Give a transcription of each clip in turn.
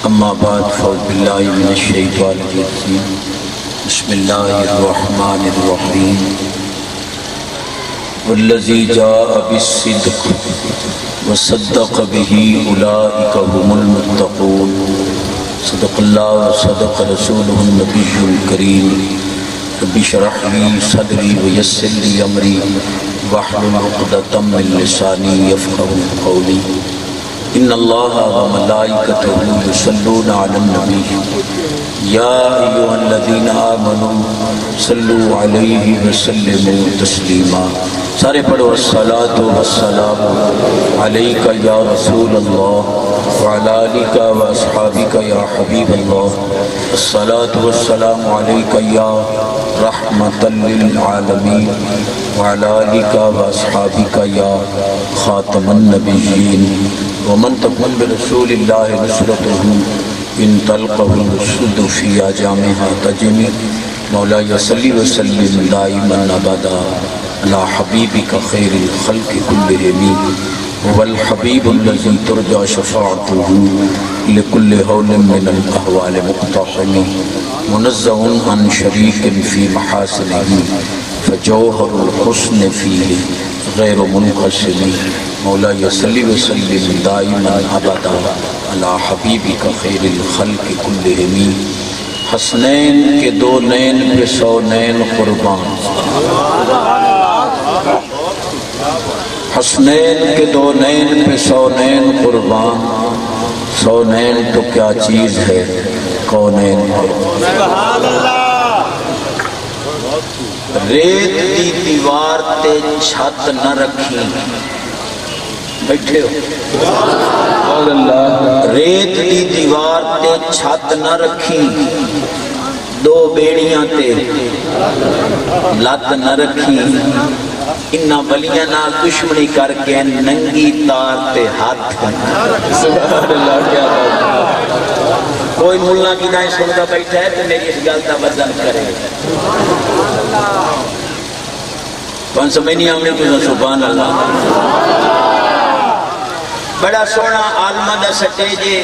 اما بعد فاعوذ باللہ من الشیطان الرجیم بسم اللہ الرحمن الرحیم والذی جاء بالصدق وصدق به اولئک هم المتقون صدق اللہ وصدق رسولہ النبی الکریم رب اشرح لی صدری ویسر لی امری واحلل عقدۃ من لسانی یفقهوا قولی ان اللہ وملائکتہ یصلون علی النبی یا ایھا الذین آمنوا صلوا علیہ وسلموا تسلیما. سارے پڑھو الصلاۃ والسلام علیک یا رسول اللہ وعلی آلک واصحابک یا حبیب اللہ. الصلاۃ والسلام علیک یا رحمۃ للعالمین وعلی آلک واصحابک یا خاتم النبیین. ومن تكن برسول الله نصرته إن تلقه الرشد في أجامها تجمي. مولاي صل وسلم دائما أبدا على حبيبك خير الخلق كلهم هو الحبيب الذي ترجى شفاعته لكل هول من الأهوال مقتحم منزه عن شريك في محاسنه فجوهر الحسن فيه غیر منقسم. مولاي صل وسلم دائما ابدا على حبیبک خیر الخلق كلهم. حسنین کے دو نین پہ سو نین قربان. حسنین کے دو نین پہ سو نین قربان. سو نین تو کیا چیز ہے کونین قربان. ریت دی دیوار تے چھت نہ رکھی. بیٹھے ہو. ریت دی دیوار تے چھت نہ رکھی. دو بیڑیاں تے لت نہ رکھی. انہاں ولیاں نال دشمنی کر کے ننگی تار تے ہاتھ. سبحان اللہ. کیا بات. کوئی ملا کی دائیں سنتا بیٹھا ہے تو میری اس گل کا وزن کرے. کون سمجھ نہیں آمنے تو سبحان اللہ. بڑا سونا عالمہ دا سٹیجے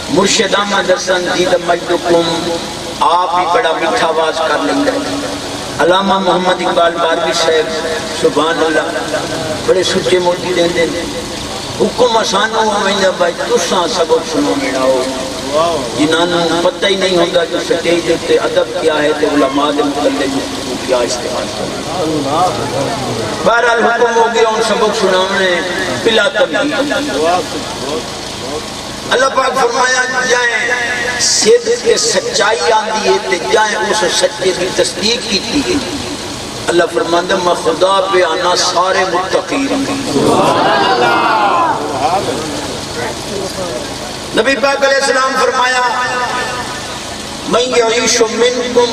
مرشد احمد حسن زید مجدکم آپ ہی بڑا میٹھا آواز کر لیں گے. علامہ محمد اقبال باروی صاحب سبحان اللہ بڑے سچے موٹی دیں دیں. حکم آسانوں ہمیں بھائی تساں سبق سنو میرا ہو جنہاں پتہ ہی نہیں ہوگا کہ سٹیج دیتے ادب کیا ہے تے علماء دے متعلق کیا استعمال کرنا. بہرحال حکم ہو گیا ان سبق سنانے بلا تمہید. اللہ پاک فرمایا جائیں صدق کے سچائی آندی ہے تے جائیں اس سچے کی تصدیق کی ہے. اللہ فرماندہ میں خدا پہ آنا سارے متقین. نبی پاک علیہ السلام فرمایا من یعیش منکم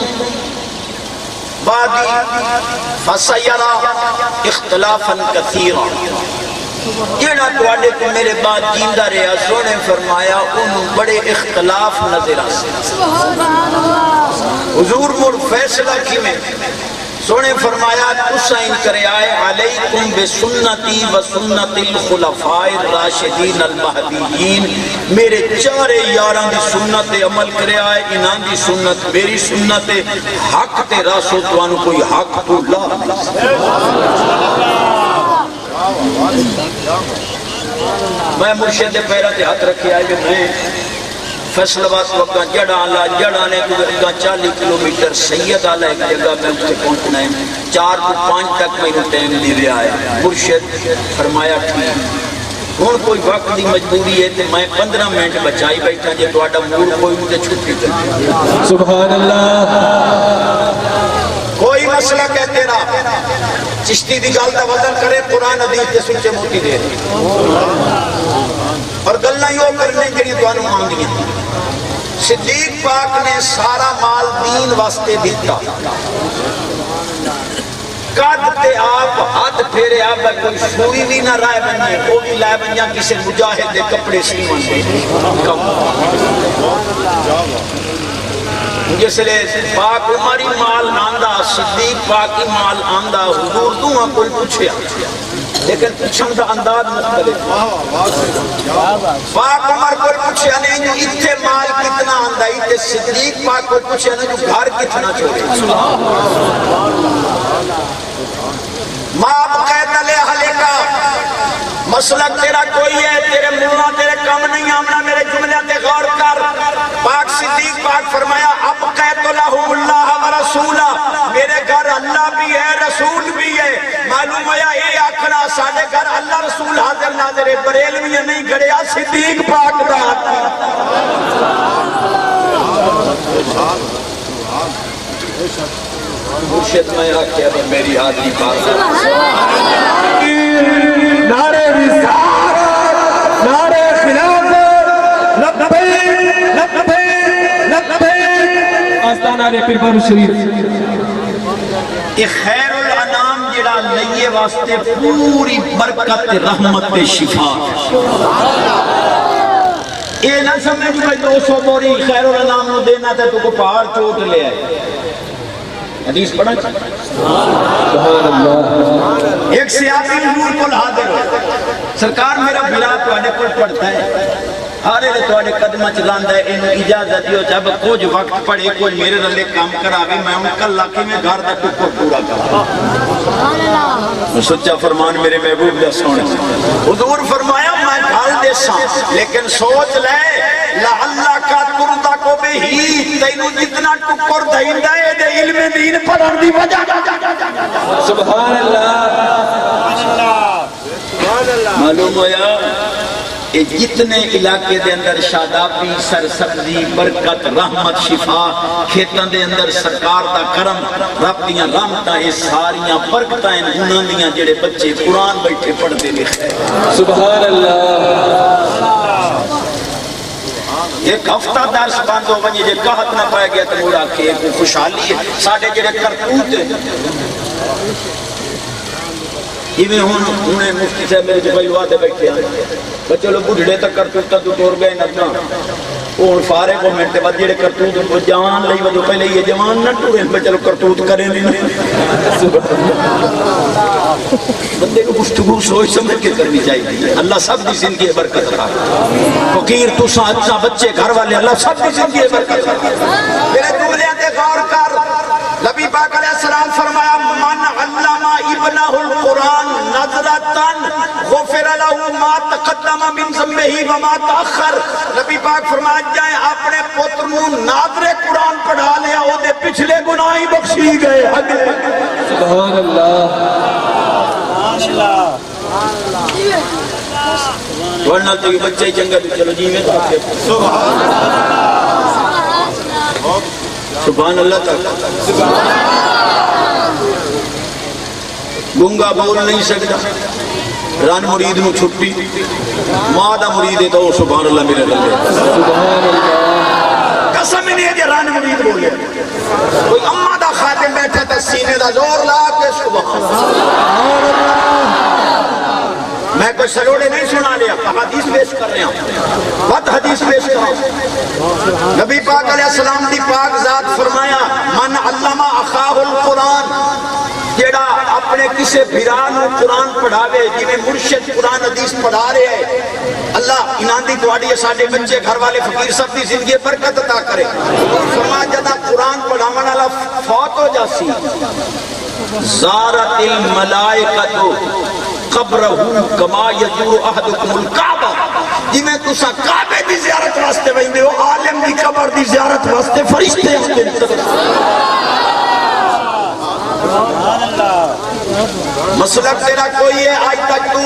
بعدی فسیرا اختلافا کثیرا. جیڑا تواڈے کو میرے بعد جیندہ رہا سونے فرمایا انہوں بڑے اختلاف نظر آسے. حضور مر فیصلہ کی میں سونے فرمایا تسائن کرے آئے علیکم بسنتی و سنت الخلفاء الراشدین المہدیین. میرے چارے یاران دی سنت عمل کرے آئے. انہاں دی سنت میری سنت حق تے راسو توانو کوئی حق تو لا. میں مرشد پیرہ تے ہاتھ رکھے آئے کہ میں فیصل آباد وقت جڑ آلہ جڑ آنے کو 40 کلومیٹر سید آلہ ایک جگہ میں اسے پہنچنا ہے 4 تو 5 تک میں انہوں ٹائم دی رہا ہے. مرشد فرمایا ٹھیک ہون کوئی وقت دی مجبوری ہے تو میں 15 منٹ بچائی بیٹھا جے تو آڈا مور کوئی مجھے چھٹی کرتے. سبحان اللہ. کوئی مسئلہ کہتے رہا چشتی دی گال دا وزن کرے قرآن حدیث دے سنچے موٹی دے اور گلنا یوں کرنے جنہیں تو انہوں آنگی ہیں. صدیق پاک نے سارا مال دین واسطے دیتا. قد تے آپ ہاتھ پھیرے آپ کوئی سوئی بھی نہ رائے بننے وہ بھی لائے بنیا کسی مجاہد دے کپڑے سیمان دے. جس لئے پاک عمری مال آندہ صدیق پاکی مال آندہ حضور دعا کوئی پوچھے لیکن پچھن دا انداز مختلف. پاک عمر کو پوچھا نہیں جو اتنے مال کتنا آندا ہے تے صدیق پاک کو پوچھا نہیں جو گھر کتنا چھوڑے. ماں بقید علیہ حلے کا مسلک تیرا کوئی ہے، تیرے مولا تیرے کم نہیں آمنا، میرے جملے تے غور کر. پاک صدیق پاک فرمایا اب قید لہم اللہ و رسولہ، میرے گھر اللہ بھی ہے رسول بھی ہے. معلوم ہوا یہ آکھنا ساڑھے گھر اللہ رسول حاضر ناظر بریلوی نہیں گھڑیا صدیق پاک دا. مرشد میں آکھیا میری حاضری پاک نعرے رسالت، نعرے خلافت، لبیک لبیک لبیک. آستانہ پیر بابو شریف. یہ خیر الانام جڑا لئیے واسطے پوری برکت رحمت شفا. یہ نہ سمجھ کہ 200 بوری خیر الانام نو دینا تھا تو کو پہاڑ چوٹ لے آئے. حدیث پڑھا ایک سیاسی حضور کو حاضر ہو سرکار میرا بلا تواڈے کول پڑھتا ہے ہارے لے تواڈے قدمہ چلاندہ ہے انہوں اجازت دیو جب کچھ وقت پڑھے کوئی میرے رلے کام کراوے میں ان کا لاکھی میں گھر دا ٹکر پورا کرا. سچا فرمان میرے محبوب دا سونے حضور فرمایا میں گھر دے ساں لیکن سوچ لے لعلہ کا تردہ کو بے ہی تینوں جتنا ٹکر دہندہ ہے دے علم دین پڑھن دی وجہ. سبحان اللہ. معلوم ہویا کہ جتنے علاقے دے اندر شادابی سرسبزی برکت رحمت شفا کھیتاں دے اندر سرکار دا کرم رب دیاں رحمتاں یہ ساریاں برکتاں انہاں دیاں جڑے بچے قرآن بیٹھے پڑھتے لکھے. سبحان اللہ. ایک ہفتہ درس بند ہو بنی جے کہت نہ پائے گیا تو موڑا کہ ایک خوشحالی ہے ساڑھے جڑے کرتوت ہیں. یہ انہیں مفتی صاحب میرے جو بھائیو آتے بیٹھے ہیں بچے لوگ بڑھڑے تک کرتوتا تو ٹور گئے نہ وہ فارغ کو منٹے بعد جڑے کرتوت وہ جوان لئی وہ پہلے یہ جوان نہ ٹوریں بچے لوگ کرتوت کریں نہیں. بندے کو گفتگو سوچ سمجھ کے کرنی چاہیے. اللہ سب دی زندگی برکت رہا. فقیر تو ساتھ بچے گھر والے اللہ سب دی زندگی برکت رہا. میرے جملے تے غور کر. نبی پاک علیہ السلام فرمایا من علم ابنہ القرآن نظرتاً غفر لہو ما تقدم من ذنبہ وما تاخر. نبی پاک فرمایا جائے اپنے پتر نوں ناظر قرآن پڑھا لیا او دے پچھلے گناہی بخشی گئے. سبحان اللہ. ورنہ تو یہ بچہ ہی چنگا بھی چلو جی میں تو آپ کے سبحان اللہ تک گنگا بول نہیں سکتا ران مرید نو چھٹی ماں دا مرید ہے تو سبحان اللہ میرے رلے. سبحان اللہ. قسم نہیں ہے کہ ران مرید بولے کوئی اممہ دا خاتم بیٹھا تھا سینے دا زور لا کے سبحان اللہ. میں کوئی سلوڑے نہیں سنا لیا حدیث پیش کر رہے ہیں بات حدیث پیش کر رہا ہوں. نبی پاک علیہ السلام دی پاک ذات فرمایا من علم اخاہ القرآن جیڑا اپنے کسے بھرانو قرآن پڑھاوے جنہیں مرشد قرآن حدیث پڑھا رہے ہیں اللہ انہاں دی دعاڑی ساڑھے بچے گھر والے فقیر سب دی زندگی برکت عطا کرے. فرمایا جدا قرآن پڑھاون والا فوت ہو جاسی زارت الملائکۃ قبرہو کما یزور احدکم الکعبہ جی میں تسا کعبے دی زیارت واسطے ویندے ہو عالم دی قبر دی زیارت واسطے فرشتے آتے مسلک تیرا کوئی ہے آج تک تو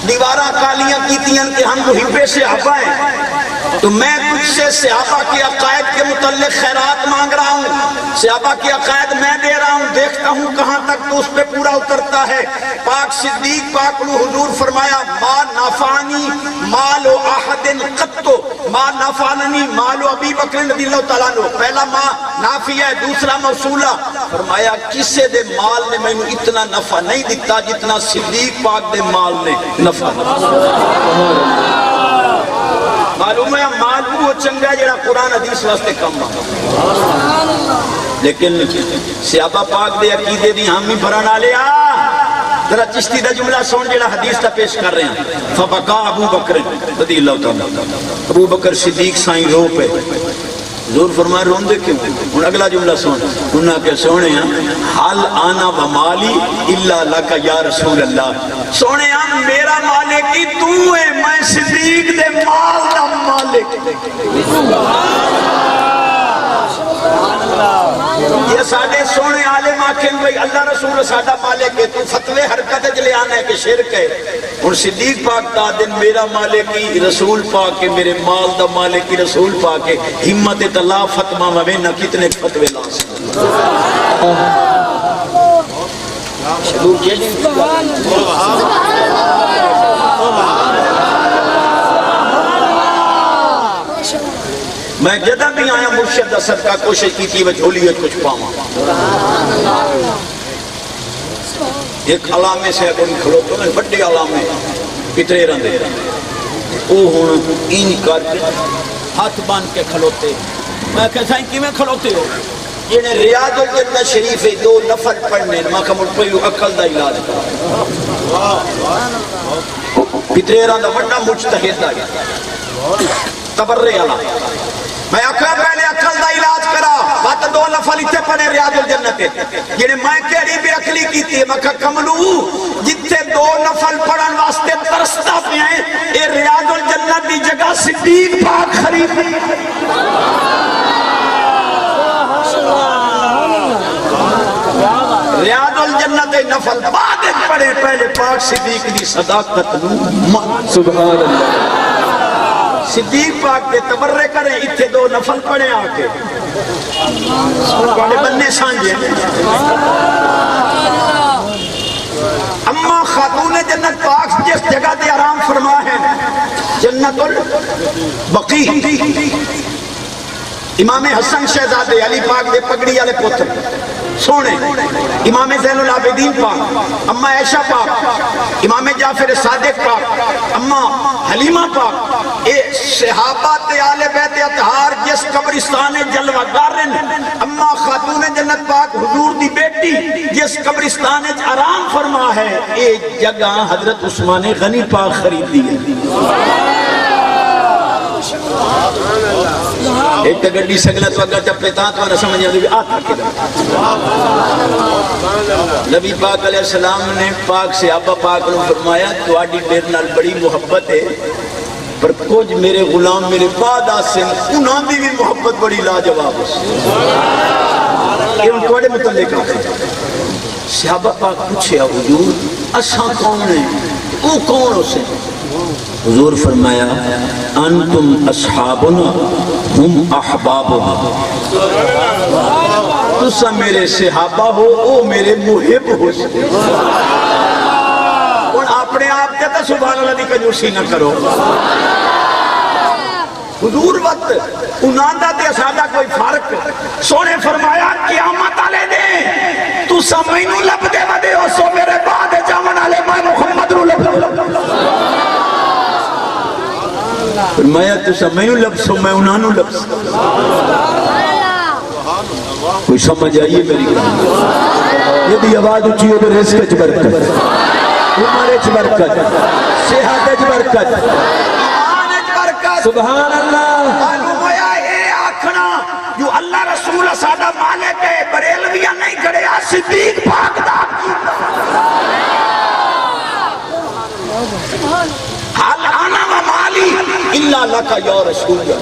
دیوارہ کالیاں کیتیاں کہ ہم محبے سے آبائیں تو میں تجھ سے صحابہ کی عقائد کے متعلق خیرات مانگ رہا ہوں. صحابہ کی عقائد میں دے رہا ہوں دیکھتا ہوں کہاں تک تو اس پہ پورا اترتا ہے. پاک صدیق پاک نے حضور فرمایا ما نفعنی مال احد قط ما نفعنی مال ابی بکر رضی اللہ تعالیٰ عنہ. پہلا ما نافی ہے دوسرا موصولہ. فرمایا کسے دے مال نے میں اتنا نفع نہیں دیتا جتنا صدیق پاک دے مال نے نفع. معلوم ہے مال وہ چنگا ہے جڑا قرآن حدیث واسطے کم لیکن صحابہ پاک دے عقیدے دی ہم ہی بھرن والے ذرا چشتی دا جملہ سن جڑا حدیث تا پیش کر رہے ہیں. فبقا ابو بکر رضی اللہ تعالیٰ، ابو بکر صدیق سائیں رو پہ. حضور فرمائے رون دے کیوں؟ ان اگلا جملہ سن، انہاں کہ سونے ہیں حال آنا و مالی اللہ لکا یا رسول اللہ. سونے ہیں میرا مالک ہی تو ہے، میں صدیق دے مال دا مالک. یہ ساڑھے سونے عالم آکھیں بھئی اللہ رسول ساڑھا مالک ہے، تو فتوے حرکت جلے آنا ہے کہ شرک ہے. اور صدیق پاک دا دن میرا مالک ہی رسول پاک ہے، میرے مال دا مالک ہی رسول پاک ہے. ہمت تلا فتمہ موینا کتنے فتوے لاس. میں جدہ بھی آیا مرشد دا صدقہ کوشش کی تھی وجھولیت کچھ پاما. ایک علامے سے اگر کھلوتوں میں بڑے علامے کتنے رندے او ہون این کر کے ہاتھ بان کے کھلوتے. میں کہتا ہوں کی میں کھلوتے ہو جنہیں ریاض الجنہ شریف دو نفل پڑھنے میں کمل پہلو عقل دا علاج کرا. کتنے رندہ بڑا مجتہد دا تبرے اللہ. میں اکھا پہلے عقل دا علاج کرا بات دو نفل اتھے پڑھے ریاض الجنہ تے جنہیں میں کہڑی بے عقلی کی تھی. میں کہا کملو جتھے دو نفل پڑھن واسطے ترستا پہ ہیں اے ریاض الجنہ دی جگہ صدیق پاک خرید. ریاض الجنہ دے نفل بعد پڑھے پہلے پاک صدیق دی صداقت مان. سبحان اللہ. صدیق پاک دے تبرے کریں اتھے دو نفل پڑھیں آکے پڑھے بننے سانجے. اما خاتون جنت پاک جس جگہ دے آرام فرما ہے جنت البقیع. امام حسن شہزادے علی پاک دے پگڑی والے پتر سونے، امام زین العابدین پاک، اما عائشہ پاک، امام جعفر صادق پاک، اما حلیمہ پاک، اے صحابہ تے آل بیت اطہار جس قبرستان جلوہ گارن. اما خاتون جنت پاک حضور دی بیٹی جس قبرستان آرام فرما ہے اے جگہ حضرت عثمان غنی پاک خرید دی ہے. ایک گڑی سگلت وگا چپے تانت وانا سمجھا بھی آتا کدھا. نبی پاک علیہ السلام نے پاک سے آبا پاک نے فرمایا تو آڈی میرے نال بڑی محبت ہے پر کچھ میرے غلام میرے بعد آسن انہاں بھی محبت بڑی لاجواب ہے. یہ ان توڑے متعلق آتے صحابہ پاک پوچھے حضور اساں کون ہیں او کون ہو سے؟ حضور فرمایا انتم اصحابنا ہم احبابنا. تسا میرے صحابہ ہو او میرے محب ہو سے. اور اپنے آپ تے تو سبحان اللہ دی کنجوسی نہ کرو. حضور وقت انہاں تے ساڈا کوئی فرق. سونے فرمایا قیامت والے دے تو سمینوں لب دے ودے ہو سو میرے بعد جاون والے میں محمد رو لب. فرمایا تو سمینوں لبسو میں انہوں لبس. کوئی سمجھ آئیے میری یہ بھی آواز اچھی ہو تو رزق چ برکت، عمر چ برکت، صحت چ برکت، ایمان چ برکت. سبحان اللہ. معلوم ہویا اے آکھنا جو اللہ رسول ساڈا مالک ہے بریلویاں نہیں کھڑے صدیق پاک دا. حال آنا و مالی اللہ لکا یا رسول اللہ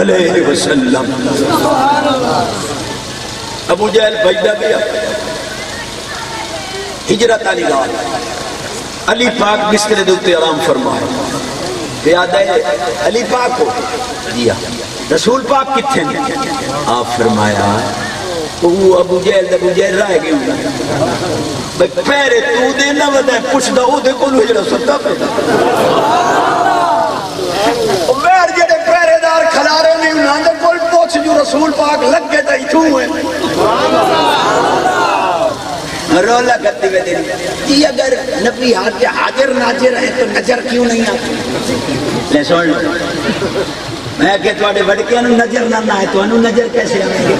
علیہ وسلم. ابو جہل بجدہ گیا ہجرت علی رات علی پاک بستر دوتے آرام فرمائے. پیادہ علی پاک ہو دیا رسول پاک کتھے ہیں؟ آپ فرمایا وہ ابو جہل رائے گئے بھئی پیرے تو دے نہ ودائے پوچھ دا او دے کولو ہجرہ ستا پیدا. ویر جڑے پیرے دار کھلارے نہیں انہاں دے کول پوچھ جو رسول پاک لگ گئے تا اتھوں ہوئے. رولا کرتے ہوئے دے یہ اگر نبی حاضر ناظر ہے تو نظر کیوں نہیں آتی؟ لے سوڑ لو میں کہ توڑے بڑکے انہوں نظر نہ آئے تو انہوں نظر کیسے آئیں گے؟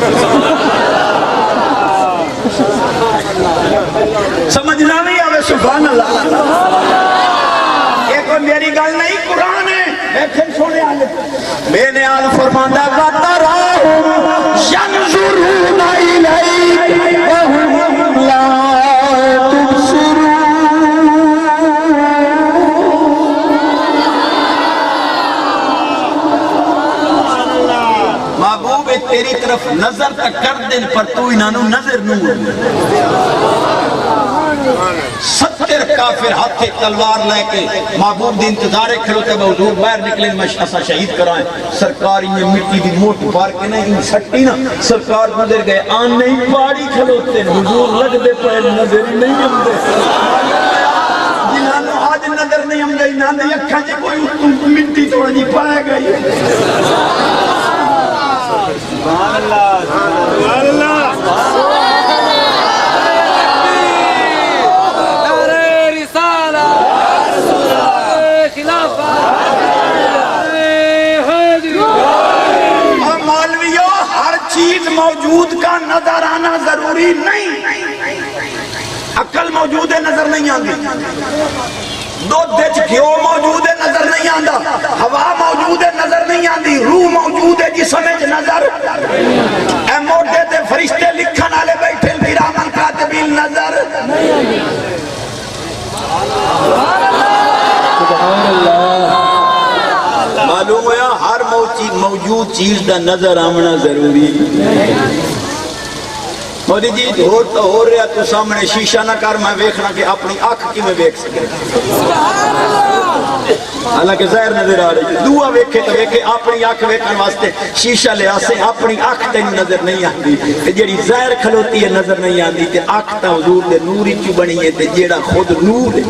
سمجھنا نہیں آوے سبحان اللہ یہ کوئی میری گل نہیں قرآن ہے دیکھیں سونے آلے میں نے آل فرماندہ وَتَرَاهُمْ يَنْظُرُونَ إِلَيْكَ وَهُمْ لَا تُبْصِرُونَ محبوب تیری طرف نظر تک کر دن پر تو انہوں نظر نوں 70 کافر ہاتھے تلوار لے کے محبوب دی انتظارے کھلوتے با حضور باہر نکلے اسا شہید کرائیں سرکار انہیں مٹی دی موٹ بار کے نہیں سٹی نا سرکار گزر گئے آن نہیں پاڑی کھلوتے حضور لگ دے پہ نظر نہیں آمدے جنہوں آج نظر نہیں آمدے انہوں نے اکھا جے کوئی مٹی توڑ نہیں پائے گئی سبحان اللہ سبحان اللہ چیز موجود کا نظر آنا ضروری نہیں عقل موجود ہے نظر نہیں آندی دودھ دچ گھیو موجود ہے نظر نہیں آندا ہوا موجود ہے نظر نہیں آندی روح موجود ہے جسم وچ نظر اے موٹے تے فرشتے لکھن والے بیٹھے کرامن کاتبین نظر سبحان اللہ معلوم ہے ہر موجود چیز دا نظر آمنا ضروری مودی جی ہو رہا تو سامنے شیشہ نہ کر میں ویکھنا کہ اپنی آنکھ کی میں ویکھ سکے حالانکہ ظاہر نظر آ رہی ہے دعا ویکھے تو ویکھے اپنی آنکھ ویکھن واسطے شیشہ لے آسے اپنی آنکھ تے نظر نہیں آندی تے جیڑی ظاہر کھلوتی ہے نظر نہیں آندی تے آنکھ تا حضور دے نوری چ بنی ہے تے جیڑا خود نور ہے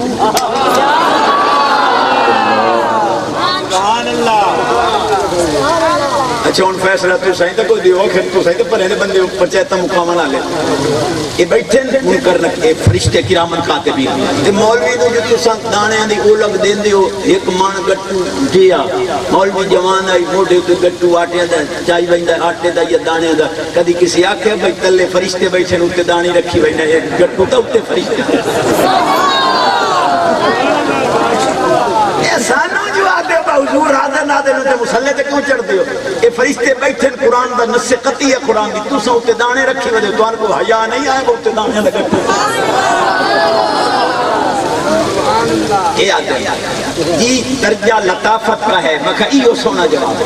سبحان اللہ اچھا ان فیصلہ تو سائیں تک کوئی دیو پھر تو سائیں تک پرہنے بندے اوپر چاہتا مقامہ نہ لے یہ بیٹھے منکر نکے فرشتے کرامن کاتبین تے مولوی دو جو تو سانت دانے ہیں دی اولگ دین دیو ایک مان گٹو دیا مولوی جوان آئی موڑے تو گٹو آٹے دا چاہی بہندہ آٹے دا یا دانے دا کدی کسی آکھے بھائی تلے فرشتے بیٹھے نوتے دانی رکھی بہندہ ایک گٹو تا اتے فرشتے ایسانو جو آتے ہو حضور حاضر نادر ہوتے مسلح تے کیوں چڑھ دیو اے فرشتے بیٹھے قرآن دا نص قطعی ہے قرآن دی تو سا اتے دانے رکھی وجہ تو ان کو حیاء نہیں آئے وہ اتے دانے لگا اے آتے ہیں یہ درجہ لطافت کا ہے مکہ ایو سونا جواب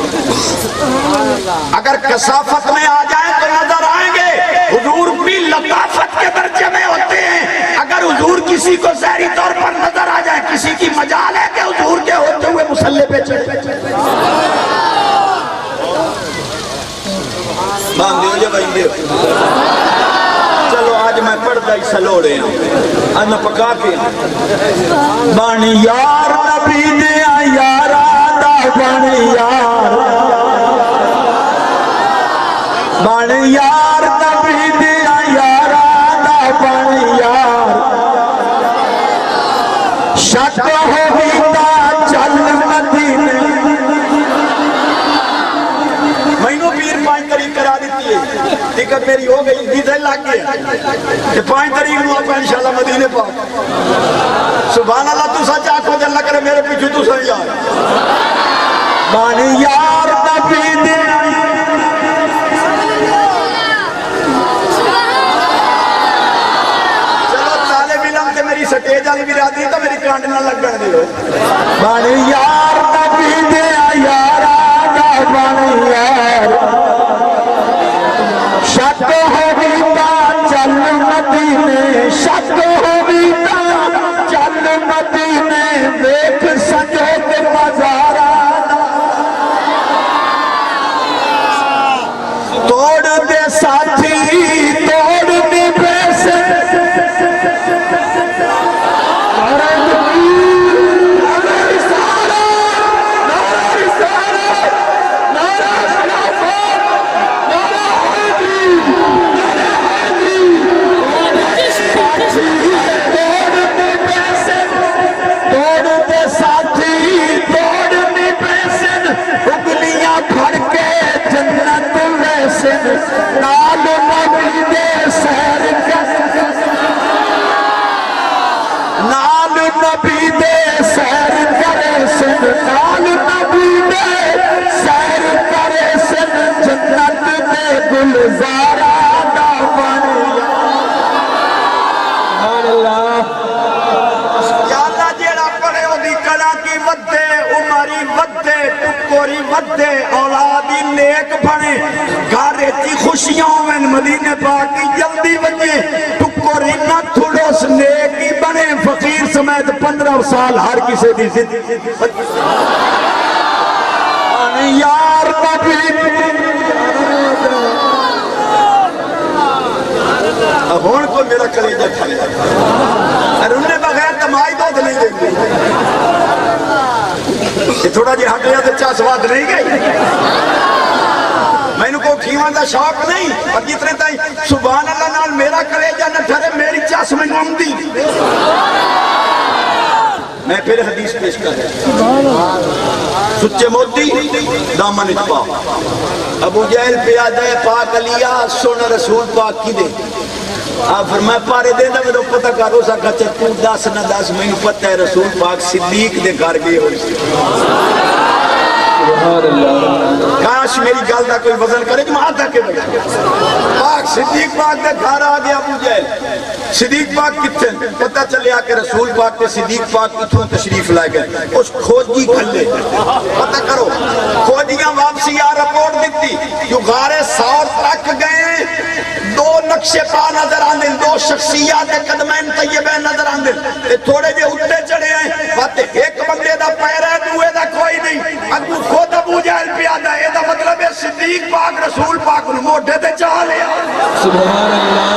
اگر کثافت میں آ جائیں تو نظر آئیں گے حضور بھی لطافت کے درجے میں ہوتے ہیں اگر حضور کسی کو ظاہری طور پر نظر آ جائے کسی کی مجال ہے کہ حضور کے ہوتے ہوئے مسلح پہ چڑھ باندھ دیو جب آئیں دیو چلو آج میں پڑھتا ہی سلوڑے ہوں آج میں پکا کے بانی یار نبی دیا یارا دا بانی یار بانی یار نبی دیا یارا دا بانی یار شک ہوئی تا چل مدینے مہینوں پیر 5 تاریخ کرا دیتی ہے ٹکٹ میری ہو گئی ویزا لگ گیا کہ 5 تاریخ نو آپ انشاءاللہ مدینے پاک سبحان اللہ تو سچ آنکھوں جل لگ رہے میرے پیچھے تو سر یار بانی یار نبی دے چلو طالب علم تے میری سٹیج والی بھی راضی تو میری کانڈ نہ لگن دیو بانی یار نبی دے یارا دا بانی یار شک ہوئی تا چل مدینے شک ہوئی تا چل مدینے دیکھ سجے تے بازارا توڑ دے ساتھی توڑ دے پیسے کوری ودے اولادی نیک بنے گھارے چی خوشیاں ہوئن مدینے پاک کی جلدی بجے ٹکوری نہ تھوڑے نیکی بنے فقیر سمیت 15 سال ہر کسی دی زندگی یار نبی اب ہون کو میرا کلیجہ کھلے اور انہیں بغیر تمائی دو دلی دیں گے یہ تھوڑا جی ہٹ لیا تو چاہ سواد نہیں گئی میں نے کو کھیوان دا شوق نہیں اور جتنے تائی سبحان اللہ نال میرا کلیجہ نہ ٹھرے میری چاس میں گم دی میں پھر حدیث پیش کر رہا سچے موتی دامن اتبا ابو جہل پیادہ پاک علیہ سن رسول پاک کی دے آپ فرمائے پارے دے دا میرے پتہ کارو سا کچھے تو 10 نہ 10 میں پتہ ہے رسول پاک صدیق دے کار گئے ہو کاش میری گل دا کوئی وزن کرے جو آتا کے بجھے پاک صدیق پاک دے گھر آگیا ابو جہل صدیق پاک کتنے پتہ چلے آکے رسول پاک دے صدیق پاک اتھوں تشریف لائے گئے اس کھوجی کھلے پتہ کرو کھوجیاں واپسی آ رپورٹ دیتی جو غارے سور تک گئے 2 نقشے پا نظر آندیں 2 شخصیات قدمین طیبین نظر آندیں تھوڑے جے اٹھے چڑھے ہیں بات ایک بندے دا پیر ہے دوئے دا کوئی نہیں اگو خود ابو جہل پیادا ہے دا مطلب ہے صدیق پاک رسول پاک انہوں موٹے تے چاہ لیا سبحان اللہ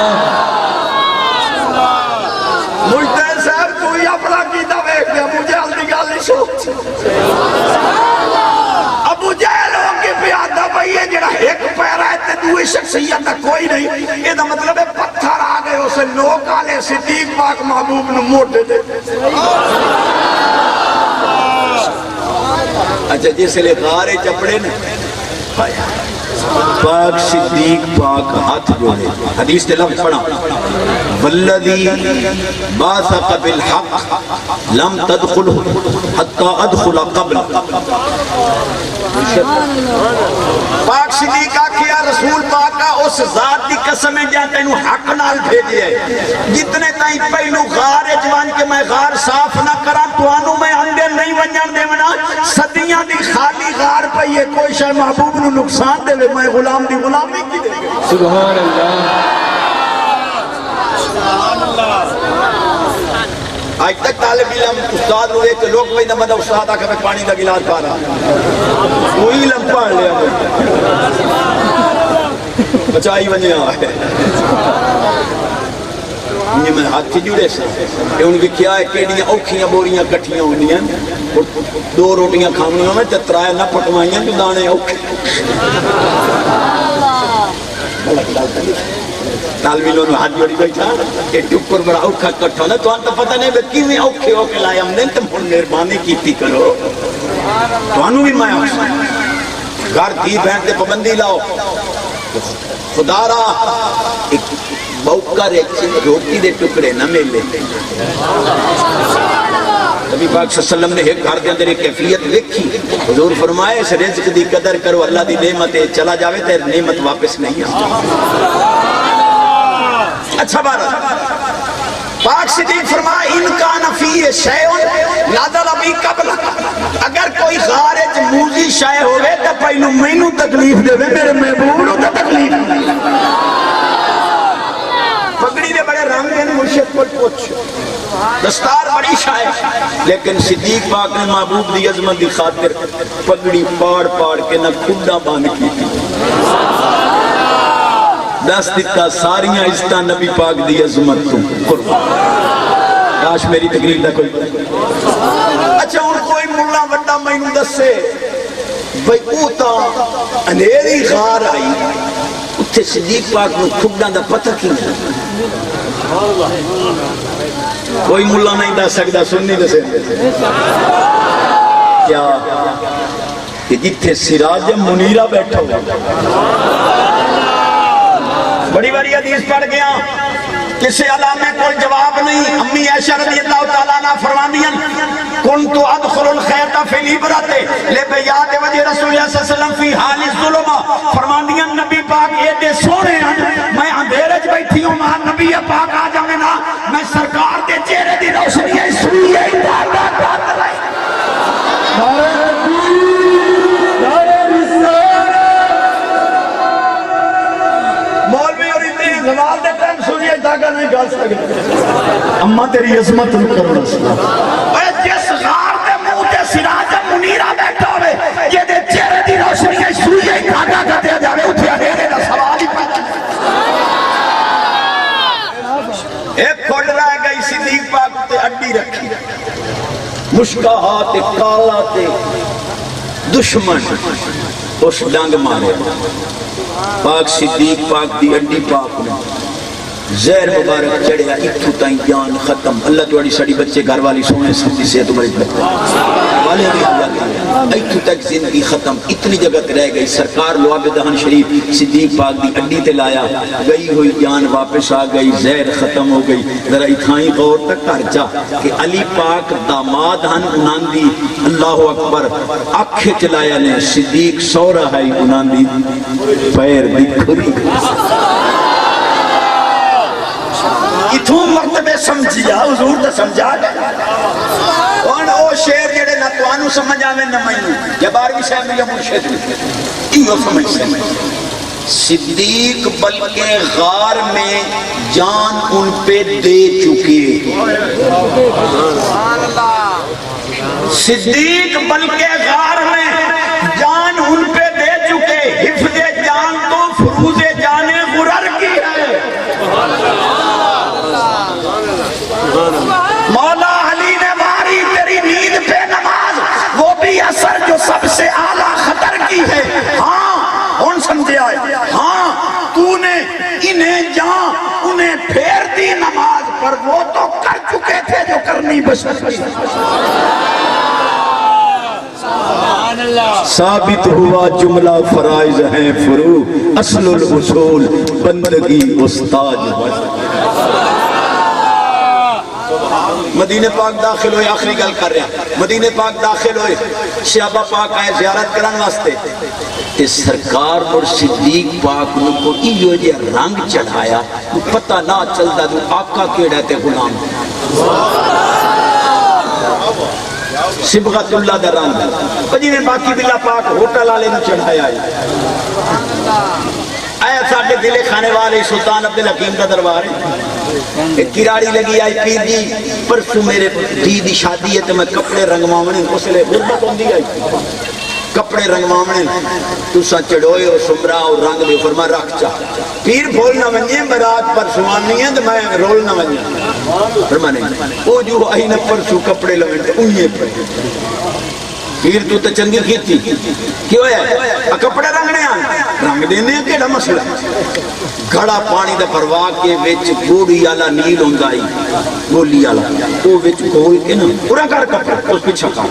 مجھتے صاحب تو ہی اپنا کیتا بیک دے ابو جہل دی گالی سوچ ابو جہل ہو کے پیادا بھئی ہے جڑا ایک پیر ہے تے دوئے شخصیت دا کوئی نہیں یہ دا مطلب ہے پتھر آگئے اسے لوگ آلے صدیق پاک محبوب نے موٹے دے اچھا جس لئے غارے چپڑے نے پاک صدیق پاک ہاتھ جوڑے حدیث تے لفظ پڑھا والذی باثق بالحق لم تدخل حتی ادخل قبل پاک صدیق کیا رسول پاک کا اس ذات دی قسم ہے جہاں تینوں حق نال بھیجے ہے جتنے تائیں پہلو غار جوان کے میں غار صاف نہ کرا تو آنو میں اندر نہیں ونجان دے منا صدیاں دی خالی غار پہ یہ کوئی شاہ محبوب نو نقصان دے میں غلام دی غلامی کی دے سبحان اللہ آج تک طالب علم استاد ہوئے کہ لوگ بھئی نمدہ استاد آکھا میں پانی دا گلاس پا رہا کوئی علم پڑھ لیا بچائی ونیا ہے یہ میں ہاتھ کی جوڑے سے کہ ان کی کیا ہے کیڑیاں اوکھیاں بوریاں کٹھیاں ہونی ہیں 2 روٹیاں کھامنیوں میں تترائے نہ پٹوائیاں تو دانے اوکھے طالبیلوں نے ہاتھ جوڑی بیٹھا ایک اوپر بڑا اوکھا کٹھا ہونا تو آنتا پتہ نہیں بکی میں اوکھے اوکھے لائے ہم دیں تم ہن مہربانی کیتی کرو تو آنو بھی میں آسا گھر تھی بہن تے پابندی لاؤ خدا را ایک بوکر ایک روٹی دے ٹکڑے نہ ملے نبی پاک صلی اللہ علیہ وسلم نے ایک گھر کے اندر ایک کیفیت دیکھی حضور فرمائے اس رزق دی قدر کرو اللہ دی نعمت چلا جاوے تے نعمت واپس نہیں آتی اچھا بارہ پاک صدیق فرمائے ان کا نفی شیعون نادل ابھی قبل اگر کوئی خارج موزی شائع ہوئے تو پہلو مینو تکلیف دے میرے محبوب تو تکلیف پگڑی دے بڑے رنگ ہیں مرشد کو پوچھ دستار بڑی شائع لیکن صدیق پاک نے محبوب دی عظمت دی خاطر پگڑی پاڑ پاڑ کے نہ کھڈا باندھ کی تھی دس دیتا ساریاں عزتاں نبی پاک دی عظمت تو قربان کاش میری تقریر نہ کوئی اچھا ان کوئی ملا وڈا مینوں دسے بھئی اوتا انیری غار آئی اتھے صدیق پاک نو کھڈاں دا پتہ کیوں کوئی ملا نہیں دس سکتا سننی دسے کیا کہ جتھے سراج منیرہ بیٹھا ہوا بڑی بڑی حدیث پڑھ گیا کسی علامے کوئی جواب نہیں امی عائشہ رضی اللہ تعالیٰ عنہ فرماندیاں کنت ادخل الخیط فی العبرۃ لبیاد وجہ رسول اللہ صلی اللہ علیہ وسلم فی حال الظلم فرماندیاں نبی پاک ایڈے سونے ہیں میں اندھیرے وچ بیٹھی ہوں ماں نبی پاک آ جاوے نا میں سرکار دے چہرے دی روشنی سوئی عبادت کر رہی اما تیری عظمت نو کرنا سلام اے جس غار دے منہ تے سراج منیرہ بیٹھا ہوئے یہ دے چہرے دی روشنی ہے سوئی کھاٹا کھاتے جاوے اٹھے اندھیرے دا سوال ہی پیدا ایک کھڑ رہ گئی صدیق پاک تے اڈی رکھی مشکاہات کالات دشمن اس ڈنگ مارے پاک صدیق پاک دی اڈی پاک نے زہر مبارک چڑھیا اتھو تائیں جان ختم اللہ توڑی سڑی بچے گھر والی سونے سبتی سے تو مرج بچے والے بھی ہو جاتے اتھو تک زندگی ختم اتنی جگت رہ گئی سرکار لواب دہن شریف صدیق پاک دی اڈی تے لایا گئی ہوئی جان واپس آ گئی زہر ختم ہو گئی ذرا اتھائیں غور تک کر جا کہ علی پاک داماد ہن انان دی اللہ اکبر آنکھیں چلایا نے صدیق سو رہا ہے انان دی پیر دی کھری اتھوں مرتبے سمجھیا حضور تے سمجھا گئے اور او شیر جڑے نہ توانو سمجھ آویں نہ مینوں یا 12ویں صاحب یا مرشد ایو سمجھ سے صدیق بلکہ غار میں جان ان پہ دے چکے صدیق بلکہ غار میں جان ان پہ دے چکے حفظ جان تو فروز جان غرر کی ہے مولا علی نے ماری تیری نیند پہ نماز وہ بھی اثر جو سب سے اعلیٰ خطر کی ہے ہاں ان سمجھے آئے ہاں تو نے انہیں جان انہیں پھیر دی نماز پر وہ تو کر چکے تھے جو کرنی بشر کی ثابت ہوا جملہ فرائض ہیں فرو اصل الاصول بندگی استاد مدینہ پاک داخل ہوئے آخری گل کر رہے ہیں مدینہ پاک داخل ہوئے صحابہ پاک آئے زیارت کرن واسطے تے سرکار اور صدیق پاک ان کو ایو جے رنگ چڑھایا پتہ نہ چلتا تو آقا کیڑا تے غلام صبغت اللہ دا رنگ جی نے باقی بلا پاک ہوٹل والے نو چڑھایا آیا ساڑھے دلے کھانے والے سلطان عبدالحکیم کا دربار ہے کراڑی لگی آئی پیر جی پرسو میرے دی شادی ہے تو میں کپڑے رنگوانے اس لئے غربت ہوں دی آئی کپڑے رنگوانے تو سا چڑھوئے اور سمرا اور رنگ دے فرما رکھ چاہ پیر بھول نہ ونجے برات پر سوانی ہے تو میں رول نہ ونجے فرما نہیں وہ جو آئی نہ پرسو کپڑے لگنے انہیں پر پیر تو چنگی کی تھی کیوں ہے کپڑے رنگنے آنے رنگ دینے کیڑا مسئلہ گھڑا پانی دا پرواہ کے وچ گوڑی آلا نیل ہوندائی گولی آلا وہ وچ گول کے نا پورا کر کپڑے اس پیچھا کھا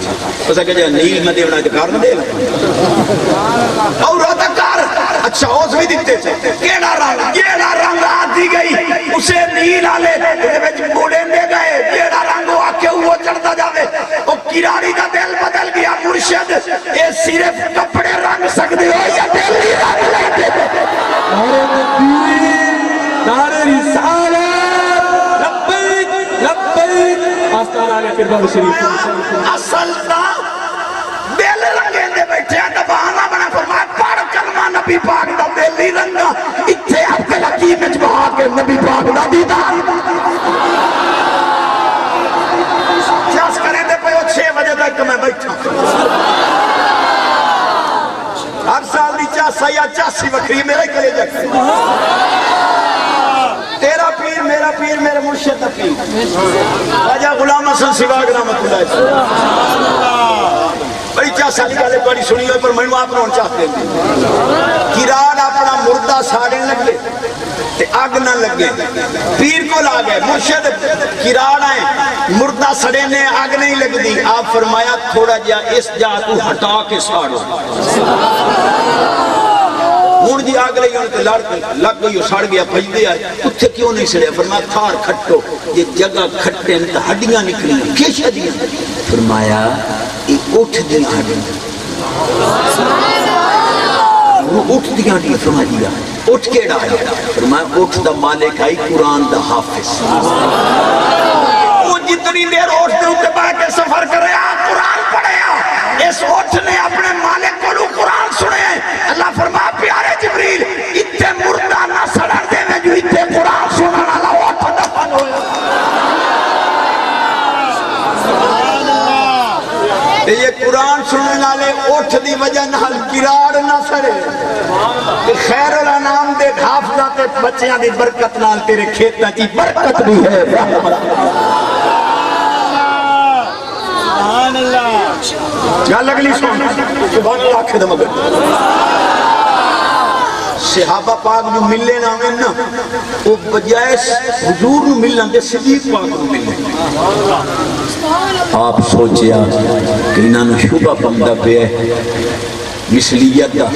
اس کہ جائے نیل میں دیونا ہے تو کار نہ دے لگا اور روتا کار اچھا اس بھی دیتے تھے کیڑا رنگ آت دی گئی اسے نیل آلے وچ گوڑے دے گئے کیڑا رنگ وہ آکے وہ چڑھتا جاوے وہ کراڑی دا دل بدل گیا مرشد اے صرف کپڑے رنگ سکتے ہو یا دل ہی رنگ لیتے نعرہ تکبیر نعرہ رسالت لبیک لبیک آستان آلے قربان شریف اصل دا دل رنگیں دے بیٹھے ہیں تو بہانا بنا فرمایا پڑھ کلمہ نبی پاک دا دل ہی رنگا اتھے آپ کے لکیم اجبہا کے نبی پاک دا دیدار چاس کریں دے پہ وہ 6 بجے تک میں بیٹھا ہر سال دی چاسا یا چاسی وکری میرے کلے جکتے تیرا پیر میرے مرشد پیر راجہ غلام حسن سواگ رحمت اللہ بڑی چاسا نکالے بڑی سنی ہوئی پر منو آپ رون چاہتے ہیں کراڑ اپنا مردہ ساڑے لگے تے آگ نہ لگے پیر کو لا گئے مرشد کراڑ آئے مردہ سڑے نے آگ نہیں لگ دی آپ فرمایا تھوڑا جا اس جا تو ہٹا کے ساڑو ہون جی آگ لئی انہوں تے لگ گئی ساڑ گیا پھج دے آئے اتھے کیوں نہیں سڑے فرمایا تھار کھٹو یہ جگہ کھٹے انتا ہڈیاں نکلی کیش ہڈیاں فرمایا ایک اٹھ دیا ہڈیاں وہ اٹھ دیا ہڈیاں فرما دیا اٹھ کے ڈایا فرمایا اٹھ دا مالک آئی قرآن دا حافظ وہ جتنی دیر اٹھ دے اٹھ با کے سفر کرے قرآن پڑھے اس اٹھ نے اپنے مالک کو قرآن سنے اللہ فرمایا پیارے جبریل اتنے مردہ نہ سڑر دے میں جو اتنے قرآن سننا اللہ اٹھ دفن ہوئے سننے والے اٹھ دی وجہ نال کراڑ نہ سڑے کہ خیر الانام دے حافظہ تے بچیاں دی برکت نال تیرے کھیتاں دی برکت بھی ہے سبحان اللہ گل اگلی سن سبحان اللہ آکھے دا مگر صحابہ پاک جو ملے نہ ہوئے نا وہ بجائے حضور نو ملن دے صدیق پاک نو ملن آپ سوچیا کہ انہاں نو شبہ بندہ پہ ہے مثلیت دا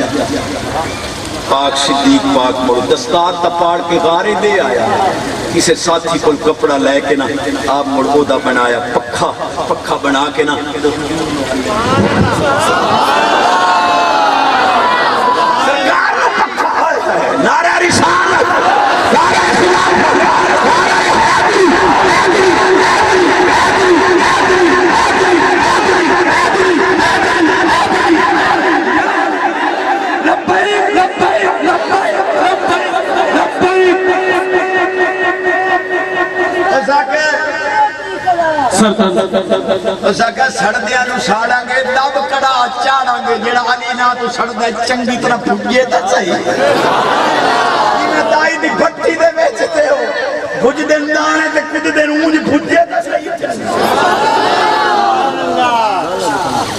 پاک صدیق پاک مڑ دستار تا پاڑ کے غارے دے آیا کسی ساتھی کو کپڑا لے کے نا آپ مڑ اودا بنایا پکھا بنا کے نا نعرہ رسالت نعرہ خلافت نعرہ حیدری لبیک لبیک لبیک لبیک لبیک سڑدیاں نو ساڑاں گے دب کڑا چاڑاں گے جڑا علی نا تو سڑدا چنگی طرح پھجے تے صحیح دائی دی بھٹی دے ویچتے ہو بھج دن دانے تے کد دن اونج بھجے تے صحیح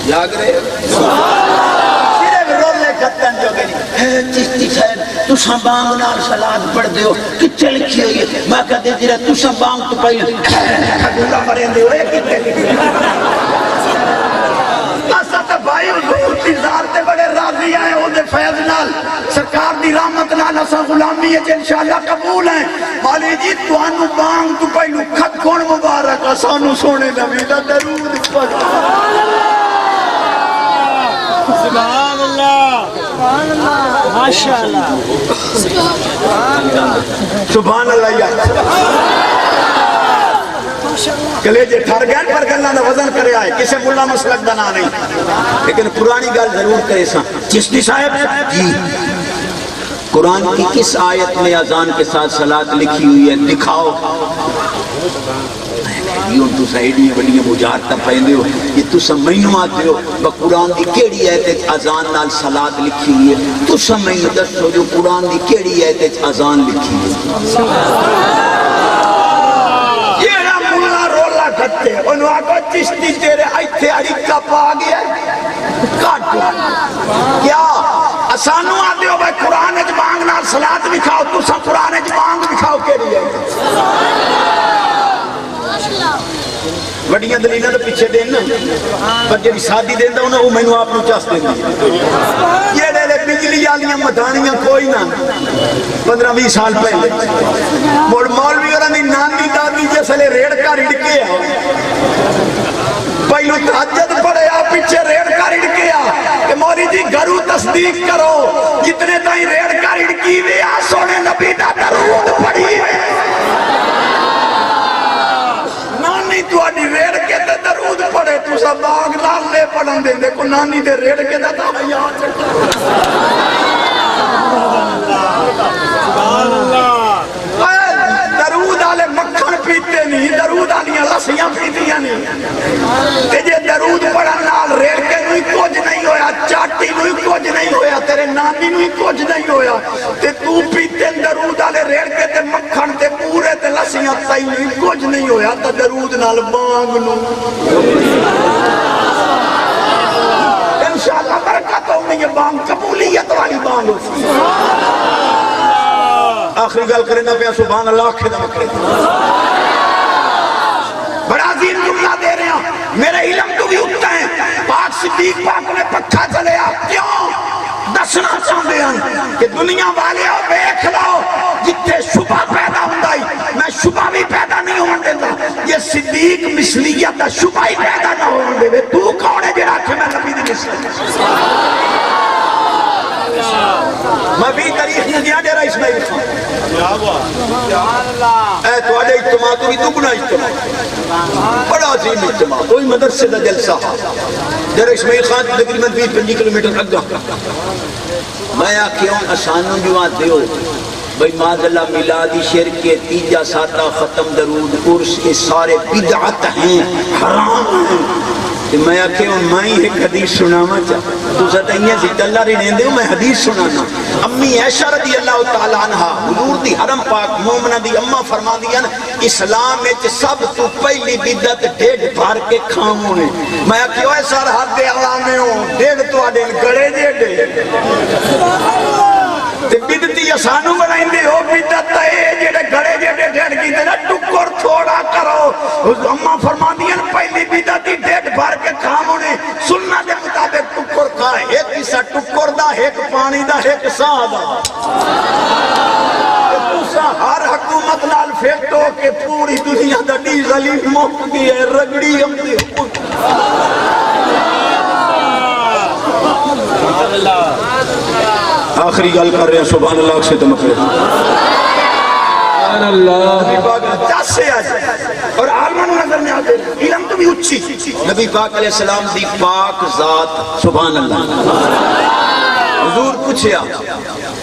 یاد رہے صرف رولے کتن جو گئی چشتی صاحب تُساں بانگ نال سلاد پڑھ دیو کچھے لکھی ہوئی ہے میں کہتے جرہ تُساں بانگ تو پہلے گھولا مرین دیو ایک کتے بھائی حضور دی ذات تے بڑے راضی آئے ہو دے فیض نال سرکار دی رحمت نال اسا غلامی ہے انشاءاللہ قبول ہیں والی جی توانو بانگ تو پہلو خط کون مبارک اسانو سونے نبی دا درود پڑھ سبحان اللہ ماشاءاللہ سبحان اللہ یا کلیجے ٹھر گئے پر گلنا نہ وزن کرے آئے کسے ملا مسلک دنا نہیں لیکن پرانی گل ضرور کرے سا چشتی صاحب جی قرآن کی کس آیت میں اذان کے ساتھ صلاۃ لکھی ہوئی ہے دکھاؤ یہ تو سائیڈی بڑی مجاہدہ پہندے ہو یہ تو سمجھنو آتے ہو قرآن کی کیڑی آیت اذان نال صلاۃ لکھی ہوئی ہے تو سمجھنو دسو جو قرآن کی کیڑی آیت اذان لکھی ہوئی ہے انہوں آگو چشتی تیرے آئیتھے عریقہ پا گیا کاٹو کیا اسانو آتے ہو بھائی قرآن اچ بانگ نال صلاۃ بکھاؤ تو سا قرآن اچ بانگ بکھاؤ کے لیے وڈیاں دلیلہ تو پیچھے دینا پر جب سادی دینا انہوں وہ میں نے آپ نو چاس دینا یہ لے لے بجلی آلیاں مدانیاں کوئی نہ 15-20 سال پہلے مولوی اور اندھی نانی دادی جیسے لے ریڑ کا رڑکے آ پہلو تحجد پڑے آ پیچھے ریڑ کا رڑکے آ کہ مولی جی گھرو تصدیق کرو جتنے تائیں ریڑ کا رڑکی وے آ سونے نبی دا درود پڑی وے نانی تو آنی ریڑ کے دے درود پڑے تو سب باغ نال لے پڑھن دے دیکھو نانی دے ریڑ کے دے تا یاد چکا سبحان اللہ درود آلے مکھن پیتے نہیں درود آلیاں لسیاں پیتیاں نہیں تجھے درود پڑھن نال ریڑ کے نوئی کچھ نہیں ہویا چاٹی نوئی کچھ نہیں ہویا تیرے نانی نوئی کچھ نہیں ہویا تے تو پیتے درود آلے ریڑ کے تے مکھن تے پورے تے لسیاں تائی نوئی کچھ نہیں ہویا تا درود نال بانگ نو انشاءاللہ برکت ہونی یہ بانگ قبولیت والی بانگ ہوتی آخری گل کریں نہ پیا سبحان اللہ کھے نہ کریں بڑا عظیم جملہ دے رہے ہیں میرے علم تو بھی اٹھتا ہے پاک صدیق پاک نے پکھا چلے آپ کیوں دسنا چاہتے ہیں کہ دنیا والے ہو بیک لاؤ جتے شبہ پیدا ہوندائی میں شبہ بھی پیدا نہیں ہون دیتا یہ صدیق مثلیت ہے شبہ ہی پیدا نہ ہون دے تو کون ہے جڑا کہ میں نبی دی مثلیت میں بھی تاریخ نے دیا دے رہا اسماعیل خان اے تو آجا اجتماع تو بھی دگنا اجتماع بڑا عظیم اجتماع کوئی مدرسے دا جلسہ در اسماعیل خان تقریباً 20-25 کلومیٹر اگا میں آکھیوں آسانوں جو آتے ہو بھئی ماذ اللہ میلادی شیر کے تیجا ساتہ ختم درود عرس کے سارے بدعت ہیں حرام ہیں کہ میں آکے ہوں میں ایک حدیث سناما چاہتا تو ستائیے زیدہ اللہ رہنے دے میں حدیث سنانا امی عائشہ رضی اللہ تعالیٰ عنہ حضور دی حرم پاک مومنہ دی اممہ فرما دیا اسلام میں سب تو پہلی بدت ڈیڑھ بھار کے کھاموں نے میں آکے ہوئے سر حد اللہ میں ہوں ڈیڑھ تو آڈین گڑے جیڑے تے بدتی اسانو بنائیں دے ہو بدت ہے جیڑے گڑے جیڑے ڈیڑھ کی دینا ٹکر تھوڑا کرو اممہ فرما دیا پہلی بدتی ڈیڑھ بھار کے کھاموں نے سننا دے مطابق ٹکر کا ایک کسا ٹکر دا ایک پانی دا ایک ساہ دا تُسا ہر حکومت نال فیکٹو کہ پوری دنیا دا ڈیزل ہی موقع دی ہے رگڑی ہم دی حکومت آخری گل کر رہے ہیں سبحان اللہ سے تو مطلب سبحان اللہ دس سے آج اور عالمان نظر میں آتے علم تو بھی اچھی نبی پاک علیہ السلام دی پاک ذات سبحان اللہ حضور پوچھیا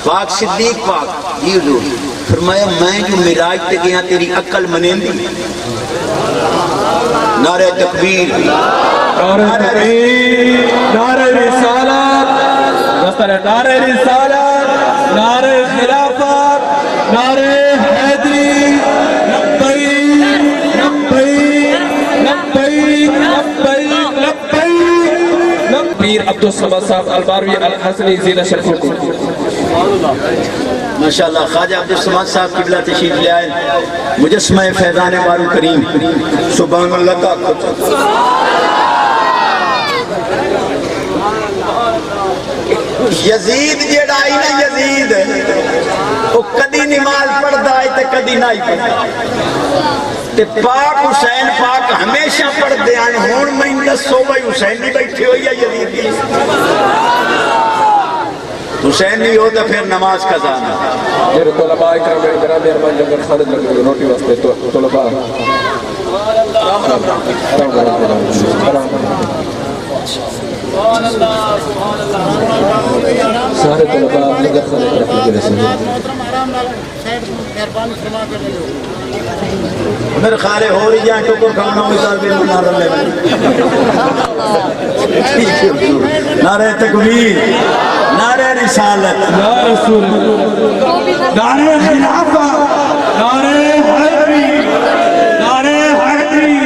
پاک صدیق پاک یہ حضور فرمایا میں جو معراج تے گیا تیری عقل منین دی نعرہ تکبیر نعرہ تکبیر نعرہ رسالت نعرہ رسالت نعرہ خلافت نعرہ حیدری لبیک لبیک لبیک لبیک لبیک پیر عبدالصمد صاحب الباروی الحسنی زیدہ شرفوں کو ماشاءاللہ خواجہ عبدالصمد صاحب قبلہ تشریف لے آئے مجسمہ فیضان بارو کریم سبحان اللہ کا یزید جیڑا آئی نا یزید وہ کدی نماز پڑھتا ہے تو کدی نہیں پڑھتا تے پاک حسین پاک ہمیشہ پڑھتے ہیں ہون میں دسو بھائی حسین نہیں بیٹھے ہوئی ہے یزید کی حسین نہیں ہو تو پھر نماز کا زانا میرے طلباء اکرام میرے گرامی ارمان جنگر خالد لگے روٹی واسطے طلباء سارے طلباء لگر خالد رکھنے کے لئے میرے خالے ہو رہی جائیں ٹکر کھانا ہوئی سال بھی نمار رہے نعرہ تکبیر نعرہ رسالت یا رسول نعرہ خلافت نعرہ حیدری نعرہ حیدری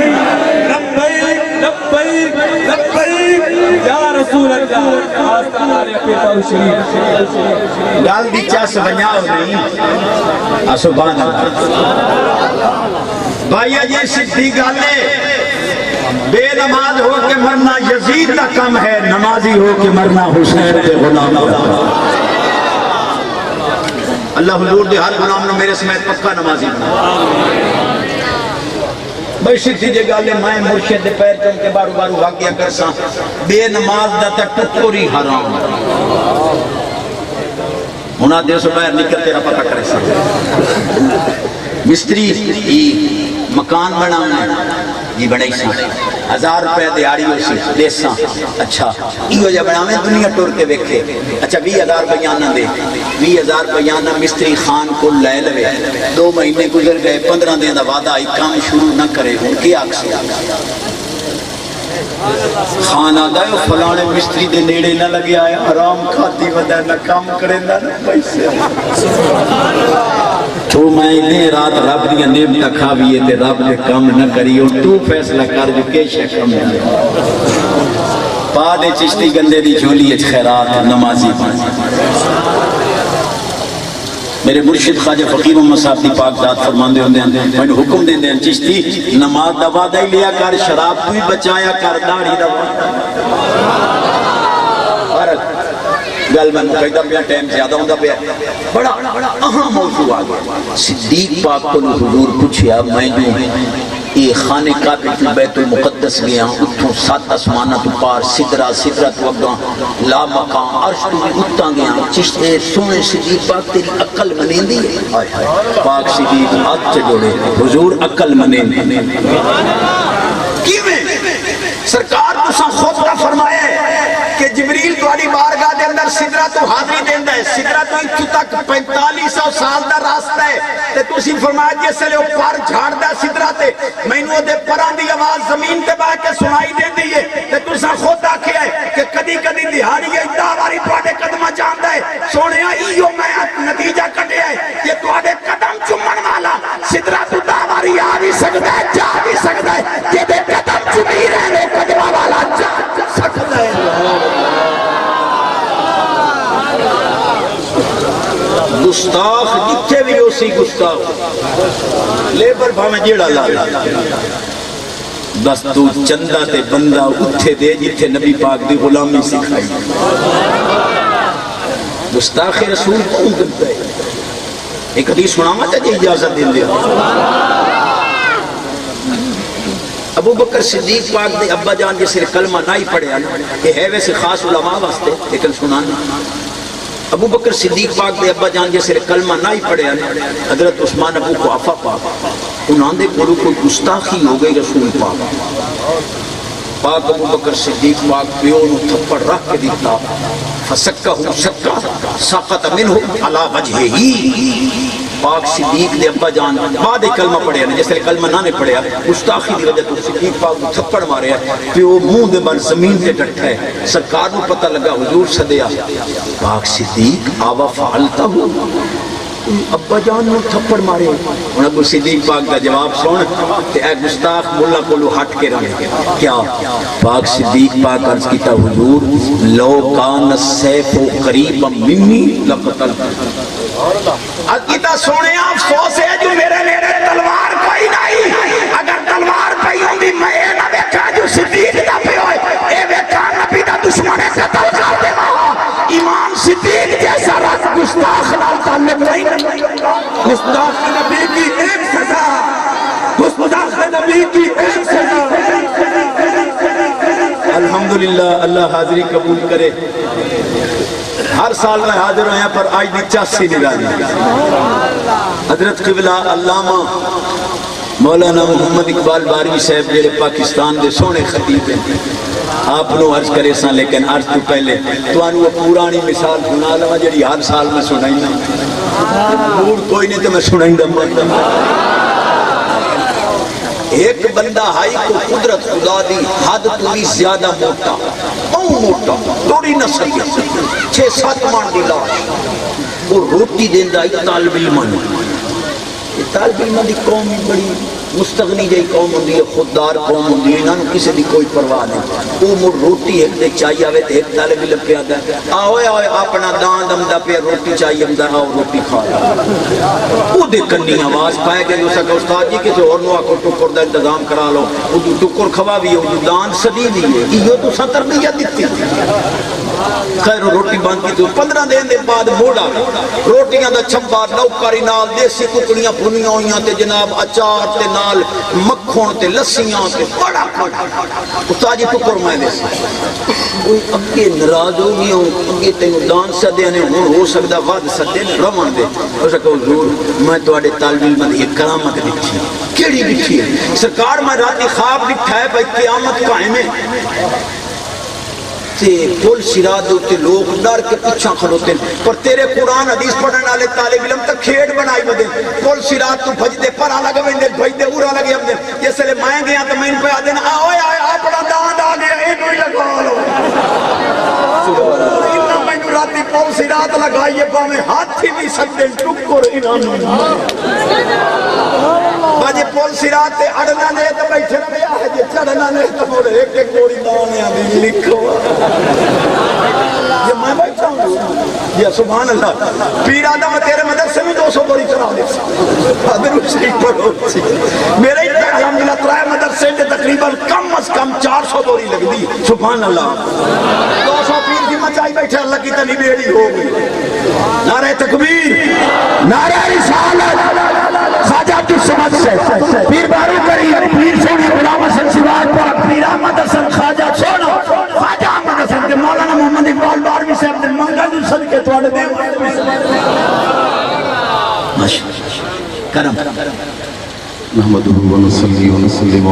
لبیک لبیک لبیک یا رسول اللہ آستان آلیا پیپاو شریف گال دی چاس بنیاؤ نہیں سبحان اللہ بھائیہ یہ صدی گالے بے نماز ہو کے مرنا یزید کا کم ہے نمازی ہو کے مرنا حسین کے غلام اللہ حضور دے ہر غلام نے میرے سمیت پکا نمازی بنا بھائی صدی جے گالے میں مرشد دے پیر چل کے بارو بارو واقعہ کرساں بے نماز دا تک ٹکوری حرام ہونا دے سو باہر نکل تیرا پتہ کرے سا مستری مکان بنانا یہ بڑھائی سا 1000 روپے دیاری ہو سی دیساں اچھا یہ جب بناویں دنیا ٹور کے بیکھے اچھا 20,000 بیانہ دے 20,000 بیانہ مستری خان کو لے لوے 2 مہینے گزر گئے 15 دن دا وعدہ آئی کام شروع نہ کرے ان کی آکسی خانہ دائیو فلانے مستری دے نیڑے نہ لگے آئے حرام کھاتی ودا نہ کام کرے نہ پیسے تو میں نے رات رب دیا نعمت کھاویے تے رب نے کام نہ کری اور تو فیصلہ کر جو کے شے کم ہے پا دے چشتی گندے دی جھولی اچ خیرات نمازی میرے مرشد خواجہ فقیر محمد صاحب دی پاک ذات فرماندے ہوندے ہیں میں حکم دے دیں چشتی نماز دا وعدہ ہی لیا کر شراب تو ہی بچایا کر داڑھی دا وعدہ گل میں مقیدہ پیا ٹائم زیادہ ہوندہ پیا بڑا اہم موضوع آگیا صدیق پاک کو حضور پوچھیا میں جو یہ خانے قابل فی بیت المقدس گیا اتھوں 7 اسمانہ تو پار سدرہ تو اگاں لا مقام عرش تو بھی اتاں گیا چشتے سونے صدیق پاک تیری عقل منین دی پاک صدیق ہاتھ سے جوڑے حضور عقل منین کیویں سرکار تو سا خود کا فرمائے کہ جبریل تواڈی بارگاہ دے اندر سدرہ تو حاضری دیندا ہے، سدرہ تو اتھوں تک 4500 سال دا راستہ ہے، تے تسی فرمایا جس لے او پر جھاڑدا سدرہ تے مینوں او دے پراں دی آواز زمین تے بہ کے سنائی دیندی ہے، تے تساں خود آکھیا ہے کہ کدی کدی دہاڑی ایڈا واری تواڈے قدماں جاندا ہے، سونیا ایو میں نتیجہ کڈیا ہے کہ تواڈے قدم چومن والا سدرہ تو داواری آ بھی سکدا ہے، جا بھی سکدا ہے، جے دے قدم چومی رہے قدماں والا جا سکدا ہے۔ گستاخ جتھے بھی ہو سی گستاخ لیبر بھاویں جیڑا لا بس تو چندہ تے بندہ اتھے دے جتھے نبی پاک دی غلامی سکھائی۔ گستاخ رسول کون کرتا ہے؟ ایک حدیث سناما چاہیے اجازت دیں دے ابو بکر صدیق پاک دے ابا جان جسے کلمہ نہ ہی پڑھے کہ ہے ویسے خاص علماء واسطے لیکن سنانا ابو بکر صدیق پاک دے ابا جان جسے کلمہ نہ ہی پڑھے حضرت عثمان ابو قحافہ پاک انہاں دے کولوں کوئی گستاخی ہو گئی رسول پاک ابو بکر صدیق پاک پیو نو تھپڑ رکھ کے دیتا فسکہو سکہ سقط منہ علی وجہہی پاک صدیق دے ابا جان بعد کلمہ پڑھے ہیں جیسے کلمہ نہ نے پڑھے گستاخی دی وجہ تو صدیق پاک کو تھپڑ مارے ہیں پیو منہ دے بن زمین تے ڈٹھا ہے سرکار نو پتہ لگا حضور صدیا پاک صدیق آوا فعلتا ہو ابا جان نے تھپڑ مارے انہوں ابو صدیق پاک کا جواب سن کہ اے گستاخ مولا کولو ہٹ کے رہے کیا پاک صدیق پاک عرض کیتا حضور لو کان السیف قریبا منی لقتل عقیدہ سونے افسوس ہے جو میرے تلوار کوئی نہیں اگر تلوار پئی ہوندی میں نہ ویکھا جو صدیق دا پئی ہوئے اے ویکھا نبی دا دشمن قتل کر دے امام صدیق جیسا رات گستاخ نال تعلق نہیں گستاخ نبی کی ایک سزا گستاخ نبی کی ایک سزا الحمدللہ اللہ حاضری قبول کرے ہر سال میں حاضر ہیں پر آج دی 84 نگاہ حضرت قبلہ علامہ مولانا محمد اقبال باروی صاحب جڑے پاکستان دے سونے خطیب ہیں آپ نو عرض کرے ساں لیکن عرض تو پہلے تو انو وہ پورانی مثال سنا لما جڑی ہر سال میں سنائی نا پور کوئی نہیں تو میں سنائی دا ایک بندہ ہائی کو قدرت خدا دی حد تو بھی زیادہ موٹا موٹا توڑی نہ سکے 6-7 مان دی لاش وہ روٹی دیندہ ایک طالب علمان طالب علمان دی قوم بڑی مستغنی جائی قوم ہوندی ہے خوددار قوم ہوندی ہے انہوں کسی دی کوئی پرواہ نہیں وہ مر روٹی ایک دے چاہیے آوے تے ایک طالب علم پہ آدھا ہے آوے اپنا دان دمدہ پہ روٹی چاہیے امدہ آو روٹی کھایا وہ دے کنی آواز پائے گئے جو سکا استاد جی کسی اور نوہ کو ٹکر دا انتظام کرا لو وہ ٹکر کھوا بھی ہے وہ دان صدی بھی ہے یہ تو سطر نہیں یا دیتی خیر روٹی بند کی تو 15 دن دے بعد موڑا روٹیاں دا چھپا نوکاری نال دیسی ککڑیاں پھنیاں ہوئیاں تے جناب اچار تے نال مکھن تے لسیاں تے بڑا استاد جی ٹکر میں دیسی کوئی اگے ناراض ہو گیا اگے تینوں دان سدے نے ہو سکدا ود سدے نے رون دے ہو سکا حضور میں تواڈے طالب علم دی ایک کرامت دکھی کیڑی دکھی ہے سرکار میں رات خواب دکھا ہے بھائی قیامت قائم ہے تے پل سراد ہوتے لوگ ڈر کے پچھا کھلوتے ہیں پر تیرے قرآن حدیث پڑھنے والے طالب علم تک کھیڑ بنائی بدے پل سراد تو بھج دے پر آلہ گویں دے بھج دے اورا لگے ہم دے جیسے لے مائیں گیا تو میں ان پہ آدھے نا آئے آئے اپنا داند آگیا اینو ہی لگا لو انہا میں نو راتی پل سراد لگائیے پاہمیں ہاتھی بھی سکتے ٹکر انہا باجے پول سرات تے اڑنا نے تو بیٹھے نہ بیا ہے جے چڑھنا نے تو مورے ایک ایک گوڑی دانے آدھی لکھو یہ میں بیٹھا ہوں یا سبحان اللہ پیر آدھا میں تیرے مدرسے میں 200 گوڑی چڑھا دے ادھر اسی پڑھو میرے ہی الحمدللہ ترائے مدرسے میں تقریباً کم از کم 400 گوڑی لگ دی سبحان اللہ 200 پیر کی مچائی بیٹھے اللہ کی تنی بیڑی ہو گئی نعرہ تکبیر نعرہ رسالت خواجہ عبدالصمد سے پیر بارو کریم پیر سونے غلام حسن سواد پاک پیر احمد حسن خواجہ سونا خواجہ احمد حسن کے مولانا محمد اقبال باروی صاحب دل منگل حسن کے توڑے دے کرم محمد و نصلی و نسلم